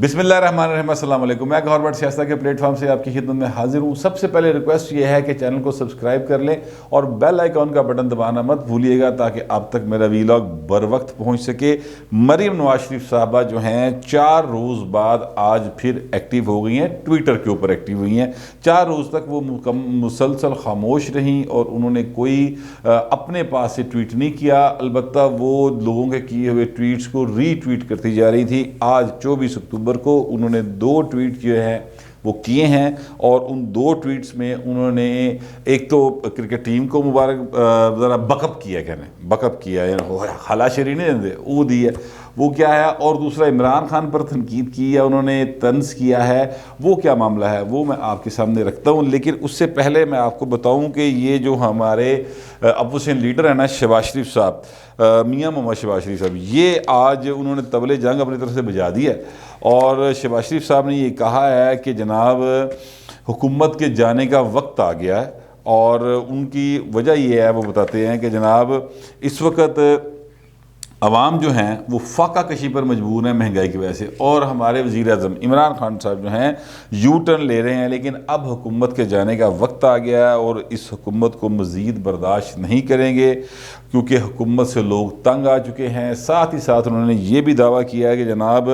بسم اللہ الرحمن الرحیم، السلام علیکم۔ میں گورنمنٹ سیاست کے پلیٹ فارم سے آپ کی خدمت میں حاضر ہوں۔ سب سے پہلے ریکویسٹ یہ ہے کہ چینل کو سبسکرائب کر لیں اور بیل آئیکن کا بٹن دبانا مت بھولیے گا تاکہ آپ تک میرا ویلاگ بر وقت پہنچ سکے۔ مریم نواز شریف صاحبہ جو ہیں 4 روز بعد آج پھر ایکٹیو ہو گئی ہیں، ٹویٹر کے اوپر ایکٹیو ہوئی ہیں۔ 4 روز تک وہ مسلسل خاموش رہیں اور انہوں نے کوئی اپنے پاس سے ٹویٹ نہیں کیا، البتہ وہ لوگوں کے کیے ہوئے ٹویٹس کو ری ٹویٹ کرتی جا رہی تھی۔ آج 24 اکتوبر کو انہوں نے 2 ٹویٹ جو ہیں وہ کیے ہیں، اور ان 2 ٹویٹس میں انہوں نے ایک تو کرکٹ ٹیم کو مبارک ذرا بکپ کیا، بکپ کیا ہے، خلا شری نہیں دے وہ دی ہے، وہ کیا ہے، اور دوسرا عمران خان پر تنقید کی ہے، انہوں نے طنز کیا ہے۔ وہ کیا معاملہ ہے وہ میں آپ کے سامنے رکھتا ہوں، لیکن اس سے پہلے میں آپ کو بتاؤں کہ یہ جو ہمارے اپوزیشن لیڈر ہیں نا شہباز شریف صاحب، میاں محمد شہباز شریف صاحب، یہ آج انہوں نے طبلِ جنگ اپنی طرف سے بجا دی ہے، اور شہباز شریف صاحب نے یہ کہا ہے کہ جناب حکومت کے جانے کا وقت آ گیا ہے، اور ان کی وجہ یہ ہے، وہ بتاتے ہیں کہ جناب اس وقت عوام جو ہیں وہ فاقہ کشی پر مجبور ہیں مہنگائی کی وجہ سے، اور ہمارے وزیر اعظم عمران خان صاحب جو ہیں یو ٹرن لے رہے ہیں، لیکن اب حکومت کے جانے کا وقت آ گیا ہے اور اس حکومت کو مزید برداشت نہیں کریں گے، کیونکہ حکومت سے لوگ تنگ آ چکے ہیں۔ ساتھ ہی ساتھ انہوں نے یہ بھی دعویٰ کیا ہے کہ جناب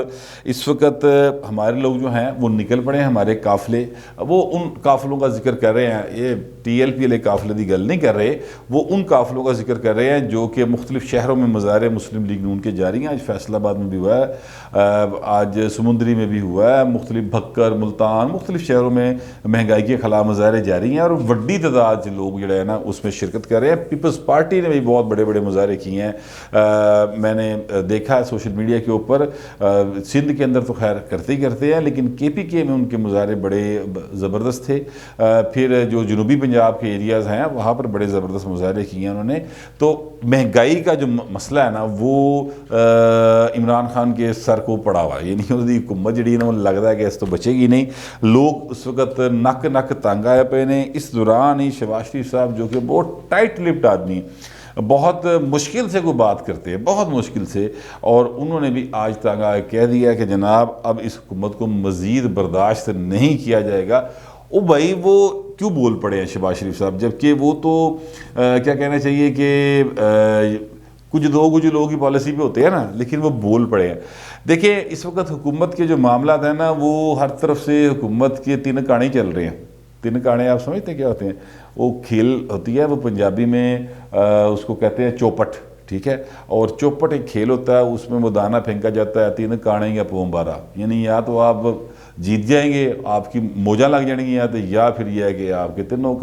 اس وقت ہمارے لوگ جو ہیں وہ نکل پڑے ہیں، ہمارے قافلے، وہ ان قافلوں کا ذکر کر رہے ہیں، یہ ٹی ایل پی والے قافلے کی گل نہیں کر رہے، وہ ان قافلوں کا ذکر کر رہے ہیں جو کہ مختلف شہروں میں مظاہرے مسلم لیگ نون کے جاری ہیں۔ آج فیصل آباد میں بھی ہوا ہے، آج سمندری میں بھی ہوا ہے، مختلف بھکر، ملتان، مختلف شہروں میں مہنگائی کے خلاف مظاہرے جاری ہیں، اور بڑی تعداد سے لوگ جو ہے نا اس میں شرکت کر رہے ہیں۔ پیپلز پارٹی نے بھی بہت بڑے بڑے مظاہرے کیے ہیں، میں نے دیکھا ہے سوشل میڈیا کے اوپر۔ سندھ کے اندر تو خیر کرتے ہی کرتے ہیں، لیکن کے پی کے میں ان کے مظاہرے بڑے زبردست تھے۔ پھر جو جنوبی پنجاب کے ایریاز ہیں وہاں پر بڑے زبردست مظاہرے کیے ہیں انہوں نے۔ تو مہنگائی کا جو مسئلہ ہے نا وہ عمران خان کے سر کو پڑا ہوا ہے، یعنی انہوں حکومت جڑی ہے وہ لگتا ہے کہ اس تو بچے گی نہیں۔ لوگ اس وقت نک تنگ آئے پے نے۔ اس دوران ہی شہباز شریف صاحب جو کہ بہت ٹائٹ لپڈ آدمی، بہت مشکل سے کوئی بات کرتے ہیں، بہت مشکل سے، اور انہوں نے بھی آج تک کہہ دیا کہ جناب اب اس حکومت کو مزید برداشت نہیں کیا جائے گا۔ او بھائی وہ کیوں بول پڑے ہیں شہباز شریف صاحب، جبکہ وہ تو کیا کہنا چاہیے کہ کچھ لوگوں کی پالیسی پہ ہوتے ہیں نا، لیکن وہ بول پڑے ہیں۔ دیکھیں اس وقت حکومت کے جو معاملات ہیں نا وہ ہر طرف سے حکومت کے 3 کانے چل رہے ہیں۔ 3 کانے آپ سمجھتے ہیں کیا ہوتے ہیں؟ وہ کھیل ہوتی ہے، وہ پنجابی میں اس کو کہتے ہیں چوپٹ، ٹھیک ہے، اور چوپٹ ایک کھیل ہوتا ہے، اس میں وہ دانہ پھینکا جاتا ہے 3 کانے یا پوم 12، یعنی یا تو آپ جیت جائیں گے، آپ کی موجاں لگ جائیں گی، یا پھر یہ ہے کہ آپ کے 3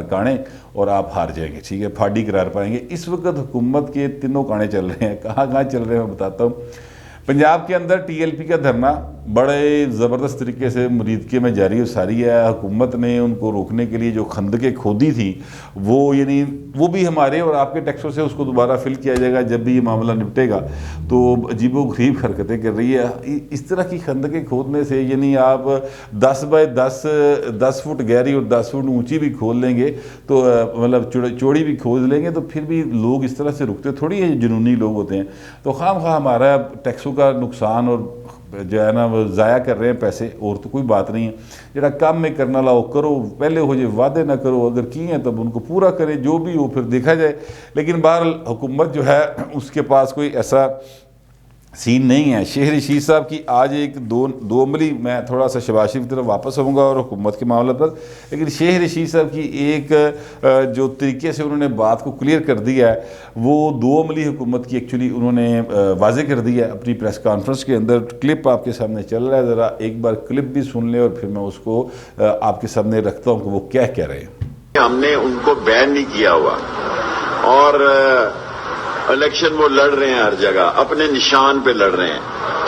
کانے اور آپ ہار جائیں گے، ٹھیک ہے، پھاڑی قرار پائیں گے۔ اس وقت حکومت کے 3 کانے چل رہے ہیں۔ کہاں چل رہے ہیں میں بتاتا ہوں۔ پنجاب کے اندر ٹی ایل پی کا دھرنا بڑے زبردست طریقے سے مریدکے میں جاری و ساری ہے۔ حکومت نے ان کو روکنے کے لیے جو خندقیں کھودی تھی وہ بھی ہمارے اور آپ کے ٹیکسوں سے اس کو دوبارہ فل کیا جائے گا جب بھی یہ معاملہ نپٹے گا۔ تو عجیب و غریب حرکتیں کر رہی ہے۔ اس طرح کی خندقیں کھودنے سے، یعنی آپ 10 بائی 10 فٹ گہری اور 10 فٹ اونچی بھی کھود لیں گے، تو مطلب چوڑی بھی کھود لیں گے، تو پھر بھی لوگ اس طرح سے رکتے تھوڑی ہے، جنونی لوگ ہوتے ہیں۔ تو خواہ ہمارا ٹیکسوں کا نقصان اور جو ہے نا وہ ضائع کر رہے ہیں پیسے، اور تو کوئی بات نہیں ہے۔ جڑا کام میں کرنا لاؤ کرو، پہلے ہو جائے وعدے نہ کرو، اگر کی ہیں تب ان کو پورا کرے، جو بھی ہو پھر دیکھا جائے۔ لیکن بہرحال حکومت جو ہے اس کے پاس کوئی ایسا سین نہیں ہے۔ شیخ رشید صاحب کی آج ایک دو عملی، میں تھوڑا سا شہباز شریف کی طرف واپس آؤں گا اور حکومت کے معاملے پر، لیکن شیخ رشید صاحب کی ایک جو طریقے سے انہوں نے بات کو کلیئر کر دیا ہے، وہ 2 عملی حکومت کی ایکچولی انہوں نے واضح کر دی ہے اپنی پریس کانفرنس کے اندر۔ کلپ آپ کے سامنے چل رہا ہے، ذرا ایک بار کلپ بھی سن لیں اور پھر میں اس کو آپ کے سامنے رکھتا ہوں کہ وہ کیا کہہ رہے ہیں۔ ہم نے ان کو بین نہیں کیا ہوا، اور الیکشن وہ لڑ رہے ہیں ہر جگہ، اپنے نشان پہ لڑ رہے ہیں۔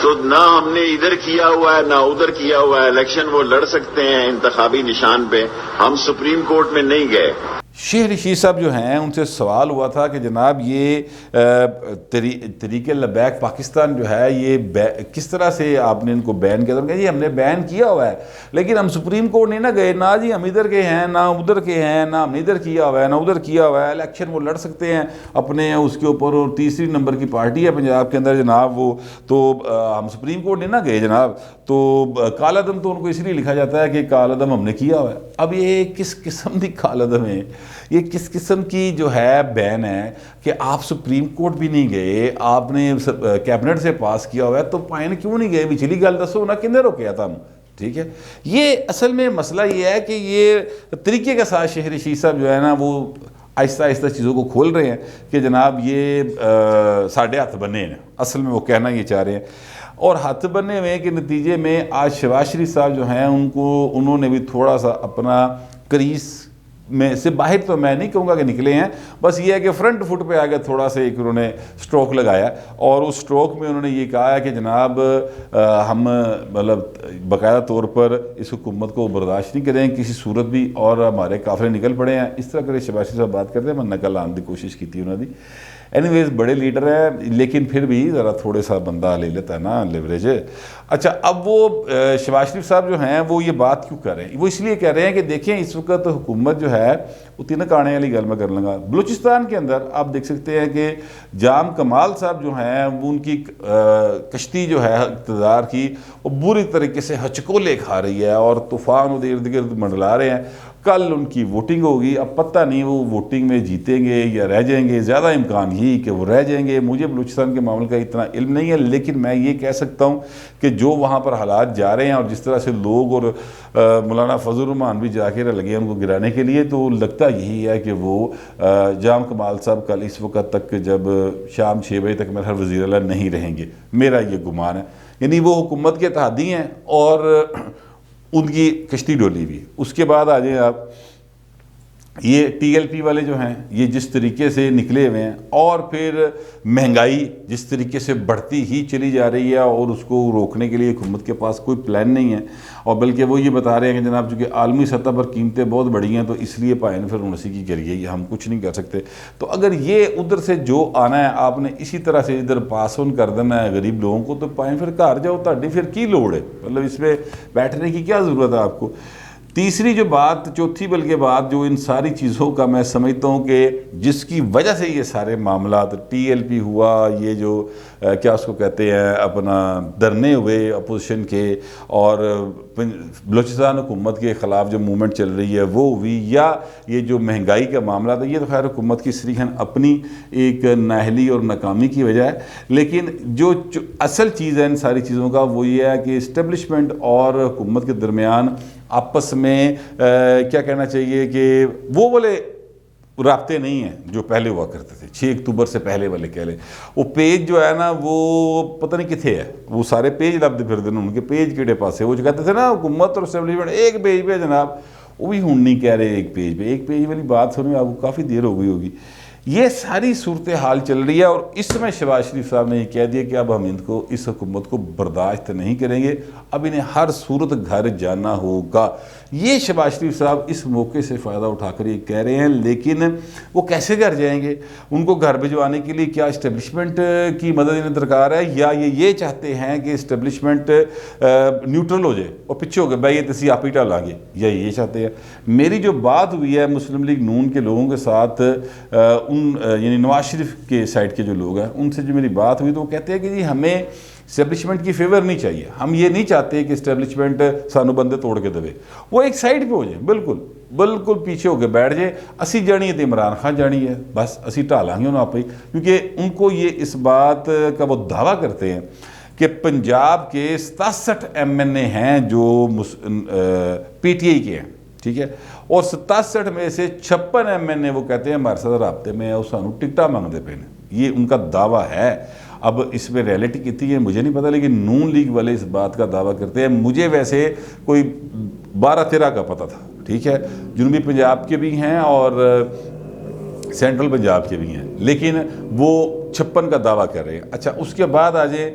تو نہ ہم نے ادھر کیا ہوا ہے نہ ادھر کیا ہوا ہے، الیکشن وہ لڑ سکتے ہیں انتخابی نشان پہ۔ ہم سپریم کورٹ میں نہیں گئے۔ شیخ رشید صاحب جو ہیں ان سے سوال ہوا تھا کہ جناب یہ تحریک لبیک پاکستان جو ہے یہ کس طرح سے آپ نے ان کو بین کیا؟ تو جی ہم نے بین کیا ہوا ہے لیکن ہم سپریم کورٹ نہیں نہ گئے، نہ جی ہم ادھر کے ہیں نہ ادھر کے ہیں، نہ ہم نے ادھر کیا ہوا ہے نہ ادھر کیا ہوا ہے، الیکشن وہ لڑ سکتے ہیں اپنے اس کے اوپر، اور تیسری نمبر کی پارٹی ہے پنجاب کے اندر جناب وہ، تو ہم سپریم کورٹ نہیں نہ گئے جناب، تو کالعدم تو ان کو اس لیے لکھا جاتا ہے کہ کالعدم ہم نے کیا ہوا ہے۔ اب یہ کس قسم کی کالعدم ہے، یہ کس قسم کی جو ہے بین ہے کہ آپ سپریم کورٹ بھی نہیں گئے، آپ نے کیبنٹ سے پاس کیا ہوا ہے تو پائن کیوں نہیں گئے؟ پچھلی گل دسو نا کندھر روکیا تھا ہم، ٹھیک ہے۔ یہ اصل میں مسئلہ یہ ہے کہ یہ طریقے کے ساتھ شیخ رشید صاحب جو ہے نا وہ آہستہ آہستہ چیزوں کو کھول رہے ہیں کہ جناب یہ ساڑھے ہاتھ بنے ہیں، اصل میں وہ کہنا یہ چاہ رہے ہیں، اور ہاتھ بنے ہوئے کے نتیجے میں آج شہباز شریف صاحب جو ہیں انہوں نے بھی تھوڑا سا اپنا کریز میں سے باہر تو میں نہیں کہوں گا کہ نکلے ہیں، بس یہ ہے کہ فرنٹ فٹ پہ آگے تھوڑا سا ایک انہوں نے سٹروک لگایا، اور اس سٹروک میں انہوں نے یہ کہا ہے کہ جناب ہم مطلب باقاعدہ طور پر اس حکومت کو برداشت نہیں کریں کسی صورت بھی، اور ہمارے قافلے نکل پڑے ہیں، اس طرح کرے شہباز شریف صاحب بات کرتے ہیں، میں نقل آن دی کوشش کی تھی انہوں نے۔ اینی ویز بڑے لیڈر ہیں لیکن پھر بھی ذرا تھوڑے سا بندہ لے لیتا ہے نا لیوریج۔ اچھا اب وہ شہباز شریف صاحب جو ہیں وہ یہ بات کیوں کر رہے ہیں؟ وہ اس لیے کہہ رہے ہیں کہ دیکھیں اس وقت حکومت جو ہے وہ تینک آنے والی گل میں کر لوں گا، بلوچستان کے اندر آپ دیکھ سکتے ہیں کہ جام کمال صاحب جو ہیں وہ ان کی کشتی جو ہے اقتدار کی وہ بری طریقے سے ہچکولے کھا رہی ہے اور طوفان ادھر ارد گرد منڈلا رہے ہیں۔ کل ان کی ووٹنگ ہوگی، اب پتہ نہیں وہ ووٹنگ میں جیتیں گے یا رہ جائیں گے، زیادہ امکان یہی کہ وہ رہ جائیں گے۔ مجھے بلوچستان کے معاملے کا اتنا علم نہیں ہے لیکن میں یہ کہہ سکتا ہوں کہ جو وہاں پر حالات جا رہے ہیں اور جس طرح سے لوگ اور مولانا فضل الرحمان بھی جا کے لگے ہیں ان کو گرانے کے لیے، تو لگتا یہی ہے کہ وہ جام کمال صاحب کل اس وقت تک جب شام 6 بجے تک میرا وزیر اعلیٰ نہیں رہیں گے، میرا یہ گمان ہے، یعنی وہ حکومت کے اتحادی ہیں اور ان کی کشتی ڈولی بھی۔ اس کے بعد آ جائیں آپ، یہ ٹی ایل پی والے جو ہیں یہ جس طریقے سے نکلے ہوئے ہیں، اور پھر مہنگائی جس طریقے سے بڑھتی ہی چلی جا رہی ہے اور اس کو روکنے کے لیے حکومت کے پاس کوئی پلان نہیں ہے، اور بلکہ وہ یہ بتا رہے ہیں کہ جناب چونکہ عالمی سطح پر قیمتیں بہت بڑھی ہیں تو اس لیے پائن پھر انسی کی کریے، یہ ہم کچھ نہیں کر سکتے۔ تو اگر یہ ادھر سے جو آنا ہے آپ نے اسی طرح سے ادھر پاس آن کر دینا ہے غریب لوگوں کو، تو پائن پھر گھر جاؤ، تاڑی پھر کی لوڑ ہے، مطلب اس میں بیٹھنے کی کیا ضرورت ہے آپ کو۔ تیسری جو بات، چوتھی بلکہ بات جو ان ساری چیزوں کا میں سمجھتا ہوں کہ جس کی وجہ سے یہ سارے معاملات ٹی ایل پی ہوا، یہ جو کیا اس کو کہتے ہیں اپنا دھرنے ہوئے اپوزیشن کے، اور بلوچستان حکومت کے خلاف جو موومنٹ چل رہی ہے وہ ہوئی، یا یہ جو مہنگائی کا معاملہ تھا، یہ تو خیر حکومت کی صریحاً اپنی ایک نااہلی اور ناکامی کی وجہ ہے، لیکن جو اصل چیز ہے ان ساری چیزوں کا وہ یہ ہے کہ اسٹیبلشمنٹ اور حکومت کے درمیان آپس میں کیا کہنا چاہیے کہ وہ بولے رابطے نہیں ہیں جو پہلے ہوا کرتے تھے 6 اکتوبر سے پہلے والے کہہ لیں۔ وہ پیج جو ہے نا وہ پتہ نہیں کتنے ہے، وہ سارے پیج لبدے پھر دن ان کے پیج کیڑے پاسے، وہ جو کہتے تھے نا حکومت اور اسٹیبلشمنٹ ایک پیج پہ جناب، وہ بھی ہوں نہیں کہہ رہے ایک پیج والی بات سننے میں آپ کو کافی دیر ہو گئی ہوگی۔ یہ ساری صورتحال چل رہی ہے اور اس میں شہباز شریف صاحب نے یہ کہہ دیا کہ اب ہم ان کو اس حکومت کو برداشت نہیں کریں گے، اب انہیں ہر صورت گھر جانا ہوگا۔ یہ شہباز شریف صاحب اس موقع سے فائدہ اٹھا کر یہ کہہ رہے ہیں، لیکن وہ کیسے گھر جائیں گے؟ ان کو گھر بھجوانے کے لیے کیا اسٹیبلشمنٹ کی مدد انہیں درکار ہے، یا یہ چاہتے ہیں کہ اسٹیبلشمنٹ نیوٹرل ہو جائے اور پیچھے ہو گئے بھائی یہ تسی آپ ہی ڈال آگے، یا یہ چاہتے ہیں؟ میری جو بات ہوئی ہے مسلم لیگ نون کے لوگوں کے ساتھ، یعنی نواز شریف کے سائڈ کے جو لوگ ہیں ان سے جو میری بات ہوئی تو وہ کہتے ہیں کہ جی ہمیں اسٹیبلشمنٹ کی فیور نہیں چاہیے، ہم یہ نہیں چاہتے کہ اسٹیبلشمنٹ سانو بندے توڑ کے دے، وہ ایک سائڈ پہ ہو جائیں، بالکل پیچھے ہو کے بیٹھ جائے، اسی جانی ہے تو عمران خان جانی ہے، بس اسی ٹالیں گے انہوں آپ ہی، کیونکہ ان کو یہ اس بات کا وہ دعویٰ کرتے ہیں کہ پنجاب کے 67 ایم این اے ہیں جو پی ٹی آئی کے ہیں، ٹھیک ہے، اور 67 میں سے 56 ایم این اے وہ کہتے ہیں ہمارے ساتھ رابطے میں اور سانو ٹکٹاں مانگتے پہ، یہ ان کا دعویٰ ہے۔ اب اس میں ریئلٹی کتنی ہے مجھے نہیں پتا، لیکن نون لیگ والے اس بات کا دعویٰ کرتے ہیں۔ مجھے ویسے کوئی 12-13 کا پتہ تھا، ٹھیک ہے، جنوبی پنجاب کے بھی ہیں اور سینٹرل پنجاب کے بھی ہیں، لیکن وہ 56 کا دعویٰ کر رہے ہیں۔ اچھا اس کے بعد آ جائے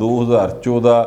2014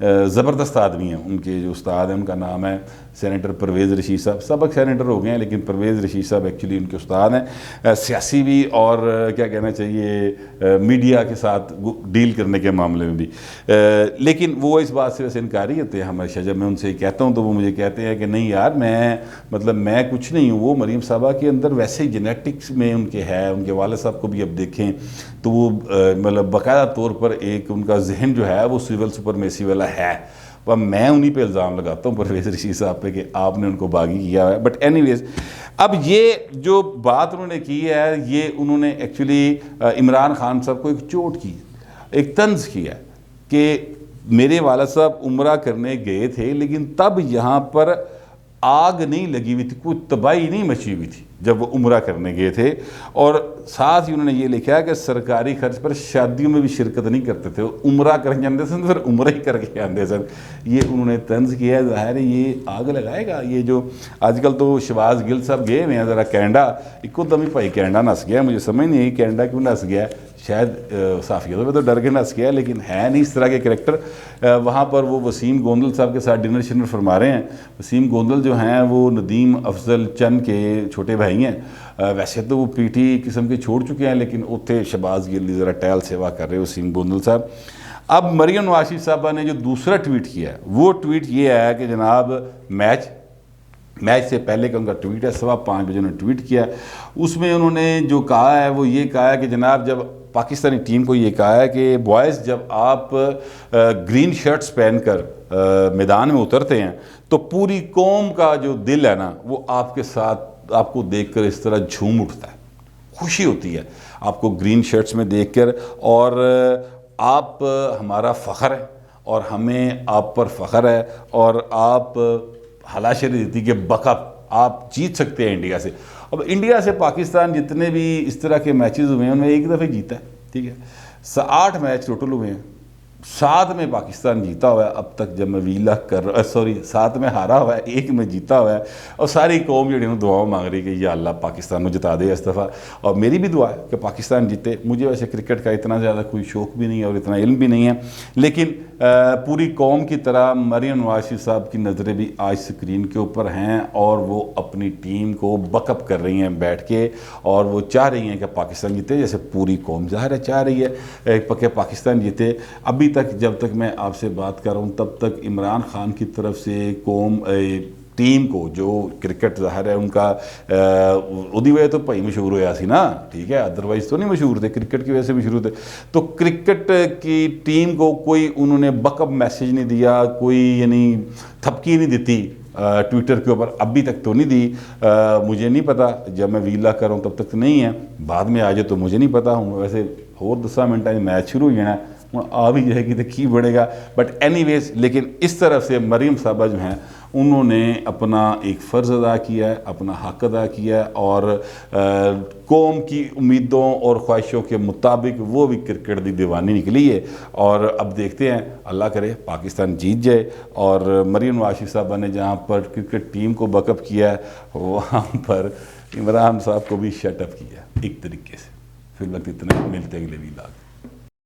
زبردست آدمی ہیں. ان کے جو استاد ہیں ان کا نام ہے سینیٹر پرویز رشید صاحب. سابق سینیٹر ہو گئے ہیں لیکن پرویز رشید صاحب ایکچولی ان کے استاد ہیں, سیاسی بھی اور کیا کہنا چاہیے میڈیا کے ساتھ ڈیل کرنے کے معاملے میں بھی. لیکن وہ اس بات سے ویسے انکاری ہوتے ہیں ہمیشہ. جب میں ان سے کہتا ہوں تو وہ مجھے کہتے ہیں کہ نہیں یار میں کچھ نہیں ہوں. وہ مریم صاحبہ کے اندر ویسے ہی جینیٹکس میں ان کے ہے. ان کے والد صاحب کو بھی اب دیکھیں تو وہ مطلب باقاعدہ طور پر ایک ان کا ذہن جو ہے وہ سول سپرمیسی والا ہے. میں انہی پہ الزام لگاتا ہوں پرویز رشید صاحب پہ کہ آپ نے ان کو باغی کیا ہے. بٹ اینی ویز اب یہ جو بات انہوں نے کی ہے یہ انہوں نے ایکچولی عمران خان صاحب کو ایک چوٹ کی, ایک طنز کیا کہ میرے والد صاحب عمرہ کرنے گئے تھے لیکن تب یہاں پر آگ نہیں لگی ہوئی تھی, کوئی تباہی نہیں مچی ہوئی تھی جب وہ عمرہ کرنے گئے تھے. اور ساتھ ہی انہوں نے یہ لکھا کہ سرکاری خرچ پر شادیوں میں بھی شرکت نہیں کرتے تھے, عمرہ کر کے آندے سن پھر عمرہ ہی کر کے آندے سن. یہ انہوں نے طنز کیا ہے. ظاہر ہے یہ آگ لگائے گا. یہ جو آج کل تو شہباز گل صاحب گئے ہوئے ہیں ذرا کینیڈا, ایک دم ہی بھائی کینیڈا نس گیا. مجھے سمجھ نہیں کینیڈا کیوں نس گیا, شاید صحافیتوں میں تو ڈر کے نس گیا لیکن ہے نہیں اس طرح کے کریکٹر. وہاں پر وہ وسیم گوندل صاحب کے ساتھ ڈنر شنر فرما رہے ہیں. وسیم گوندل جو ہیں وہ ندیم افضل چند کے چھوٹے بھائی ہیں. ویسے تو وہ پی ٹی قسم کے چھوڑ چکے ہیں لیکن اتنے شہباز گل ذرا ٹہل سیوا کر رہے وسیم گوندل صاحب. اب مریم نواز شریف صاحبہ نے جو دوسرا ٹویٹ کیا ہے وہ ٹویٹ یہ ہے کہ جناب میچ سے پہلے کا ان کا ٹویٹ ہے, 5:15 بجے انہوں نے ٹویٹ کیا. اس میں انہوں نے جو کہا ہے وہ یہ کہا ہے کہ جناب جب پاکستانی ٹیم کو یہ کہا ہے کہ بوائز جب آپ گرین شرٹس پہن کر میدان میں اترتے ہیں تو پوری قوم کا جو دل ہے نا وہ آپ کے ساتھ آپ کو دیکھ کر اس طرح جھوم اٹھتا ہے, خوشی ہوتی ہے آپ کو گرین شرٹس میں دیکھ کر. اور آپ ہمارا فخر ہے اور ہمیں آپ پر فخر ہے اور آپ حلاشری دیتی کہ بکپ آپ جیت سکتے ہیں انڈیا سے. اب انڈیا سے پاکستان جتنے بھی اس طرح کے میچز ہوئے ہیں ان میں ایک دفعہ جیتا ہے, ٹھیک ہے. 8 میچ ٹوٹل ہوئے ہیں, 7 میں پاکستان جیتا ہوا ہے اب تک. جب میں ویلا کر رہا 7 میں ہارا ہوا ہے, 1 میں جیتا ہوا ہے. اور ساری قوم جو دعاؤں مانگ رہی کہ یا اللہ پاکستان کو جتا دے اس دفعہ. اور میری بھی دعا ہے کہ پاکستان جیتے. مجھے ویسے کرکٹ کا اتنا زیادہ کوئی شوق بھی نہیں ہے اور اتنا علم بھی نہیں ہے, لیکن پوری قوم کی طرح مریم نواز شریف صاحب کی نظریں بھی آج سکرین کے اوپر ہیں اور وہ اپنی ٹیم کو بک اپ کر رہی ہیں بیٹھ کے, اور وہ چاہ رہی ہیں کہ پاکستان جیتے, جیسے پوری قوم ظاہر ہے چاہ رہی ہے کہ پاکستان جیتے. ابھی تک جب تک میں آپ سے بات کر رہا ہوں تب تک عمران خان کی طرف سے ٹیم کو جو کرکٹ ظاہر ہے ان کا ادی وجہ تو بھائی مشہور ہوا سی نا, ٹھیک ہے, ادروائز تو نہیں مشہور تھے, کرکٹ کی وجہ سے مشہور تھے. تو کرکٹ کی ٹیم کو کوئی انہوں نے بک اپ میسیج نہیں دیا, کوئی یعنی تھپکی نہیں دیتی ٹویٹر کے اوپر, ابھی تک تو نہیں دی. مجھے نہیں پتا, جب میں ویلا کر رہا ہوں تب تک تو نہیں ہے, بعد میں آ جائے تو مجھے نہیں پتا ہوں. ویسے اور 10 منٹ میچ شروع ہو جانا ہے, آ بھی جائے گی تو کی بڑھے گا. بٹ اینی ویز لیکن اس طرف سے مریم صاحبہ جو ہیں انہوں نے اپنا ایک فرض ادا کیا ہے, اپنا حق ادا کیا ہے, اور قوم کی امیدوں اور خواہشوں کے مطابق وہ بھی کرکٹ دی دیوانی نکلی ہے. اور اب دیکھتے ہیں, اللہ کرے پاکستان جیت جائے. اور مریم نواز شریف صاحبہ نے جہاں پر کرکٹ ٹیم کو بیک اپ کیا ہے وہاں پر عمران صاحب کو بھی شٹ اپ کیا ایک طریقے سے. فی الوقت اتنا, ملتے اگلے ویلاگ.